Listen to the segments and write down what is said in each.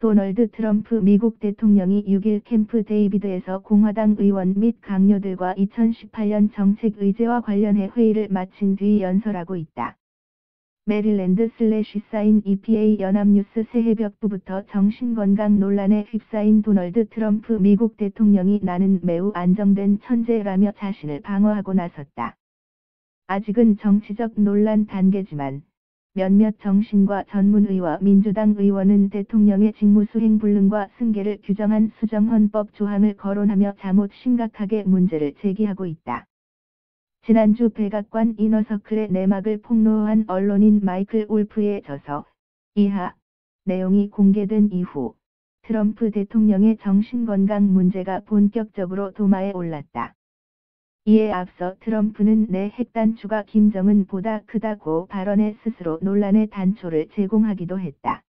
도널드 트럼프 미국 대통령이 6일 캠프 데이비드에서 공화당 의원 및 강요들과 2018년 정책 의제와 관련해 회의를 마친 뒤 연설하고 있다. 메릴랜드 사인 EPA 연합뉴스 새해벽부부터 정신건강 논란에 휩싸인 도널드 트럼프 미국 대통령이 나는 매우 안정된 천재라며 자신을 방어하고 나섰다. 아직은 정치적 논란 단계지만 몇몇 정신과 전문의와 민주당 의원은 대통령의 직무수행 불능과 승계를 규정한 수정헌법 조항을 거론하며 자못 심각하게 문제를 제기하고 있다. 지난주 백악관 이너서클의 내막을 폭로한 언론인 마이클 울프의 저서 이하 내용이 공개된 이후 트럼프 대통령의 정신건강 문제가 본격적으로 도마에 올랐다. 이에 앞서 트럼프는 내 핵단추가 김정은보다 크다고 발언해 스스로 논란의 단초를 제공하기도 했다.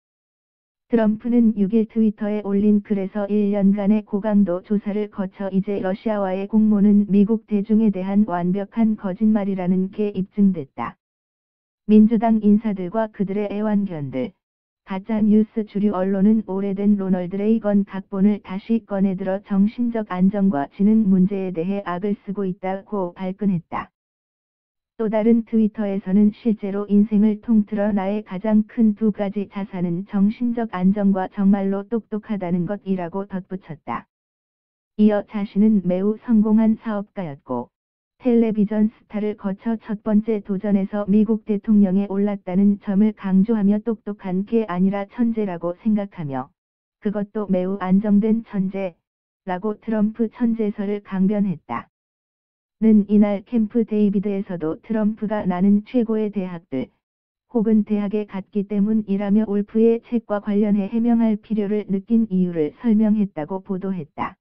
트럼프는 6일 트위터에 올린 글에서 1년간의 고강도 조사를 거쳐 이제 러시아와의 공모는 미국 대중에 대한 완벽한 거짓말이라는 게 입증됐다. 민주당 인사들과 그들의 애완견들, 가짜뉴스 주류 언론은 오래된 로널드 레이건 각본을 다시 꺼내들어 정신적 안정과 지능 문제에 대해 악을 쓰고 있다고 발끈했다. 또 다른 트위터에서는 실제로 인생을 통틀어 나의 가장 큰 두 가지 자산은 정신적 안정과 정말로 똑똑하다는 것이라고 덧붙였다. 이어 자신은 매우 성공한 사업가였고 텔레비전 스타를 거쳐 첫 번째 도전에서 미국 대통령에 올랐다는 점을 강조하며 똑똑한 게 아니라 천재라고 생각하며 그것도 매우 안정된 천재라고 트럼프 천재설을 강변했다. 는 이날 캠프 데이비드에서도 트럼프가 나는 최고의 대학들 혹은 대학에 갔기 때문이라며 울프의 책과 관련해 해명할 필요를 느낀 이유를 설명했다고 보도했다.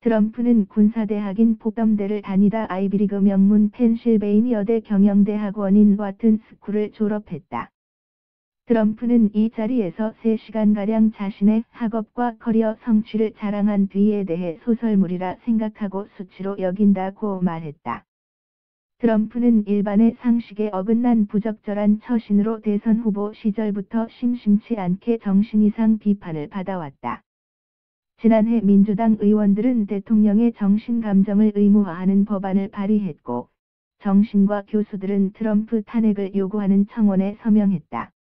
트럼프는 군사대학인 포덤대를 다니다 아이비리그 명문 펜실베이니어대 경영대학원인 와튼 스쿨을 졸업했다. 트럼프는 이 자리에서 3시간가량 자신의 학업과 커리어 성취를 자랑한 뒤에 대해 소설물이라 생각하고 수치로 여긴다고 말했다. 트럼프는 일반의 상식에 어긋난 부적절한 처신으로 대선 후보 시절부터 심심치 않게 정신 이상 비판을 받아왔다. 지난해 민주당 의원들은 대통령의 정신 감정을 의무화하는 법안을 발의했고 정신과 교수들은 트럼프 탄핵을 요구하는 청원에 서명했다.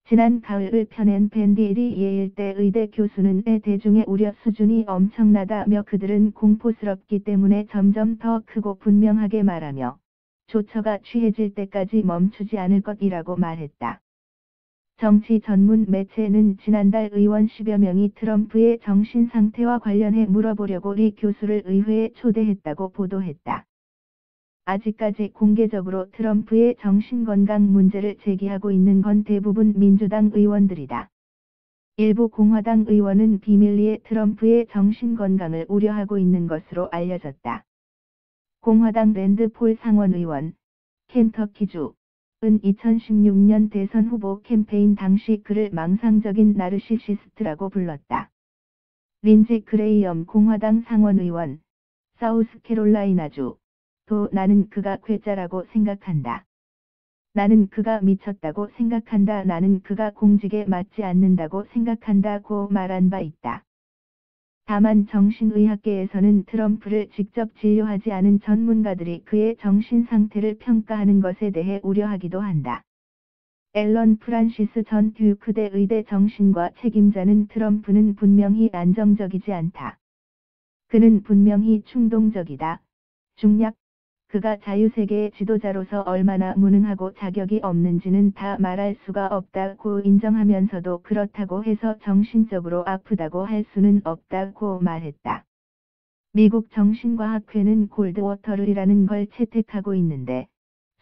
지난 가을을 펴낸 벤디리 예일대 의대 교수는 내 대중의 우려 수준이 엄청나다며 그들은 공포스럽기 때문에 점점 더 크고 분명하게 말하며 조처가 취해질 때까지 멈추지 않을 것이라고 말했다. 정치 전문 매체는 지난달 의원 10여 명이 트럼프의 정신 상태와 관련해 물어보려고 리 교수를 의회에 초대했다고 보도했다. 아직까지 공개적으로 트럼프의 정신건강 문제를 제기하고 있는 건 대부분 민주당 의원들이다. 일부 공화당 의원은 비밀리에 트럼프의 정신건강을 우려하고 있는 것으로 알려졌다. 공화당 랜드 폴 상원의원, 켄터키주 은 2016년 대선 후보 캠페인 당시 그를 망상적인 나르시시스트라고 불렀다. 린지 그레이엄 공화당 상원의원, 사우스캐롤라이나주 도 나는 그가 괴짜라고 생각한다. 나는 그가 미쳤다고 생각한다. 나는 그가 공직에 맞지 않는다고 생각한다고 말한 바 있다. 다만 정신의학계에서는 트럼프를 직접 진료하지 않은 전문가들이 그의 정신 상태를 평가하는 것에 대해 우려하기도 한다. 앨런 프란시스 전 듀크대 의대 정신과 책임자는 트럼프는 분명히 안정적이지 않다. 그는 분명히 충동적이다. 중략, 그가 자유세계의 지도자로서 얼마나 무능하고 자격이 없는지는 다 말할 수가 없다고 인정하면서도 그렇다고 해서 정신적으로 아프다고 할 수는 없다고 말했다. 미국 정신과학회는 골드워터를이라는 걸 채택하고 있는데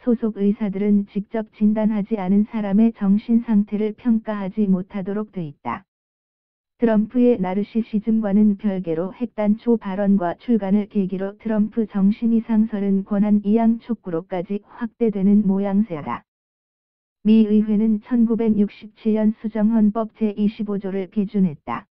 소속 의사들은 직접 진단하지 않은 사람의 정신 상태를 평가하지 못하도록 돼 있다. 트럼프의 나르시시즘과는 별개로 핵단초 발언과 출간을 계기로 트럼프 정신 이상설은 권한 이양 촉구로까지 확대되는 모양새다. 미 의회는 1967년 수정헌법 제25조를 개준했다.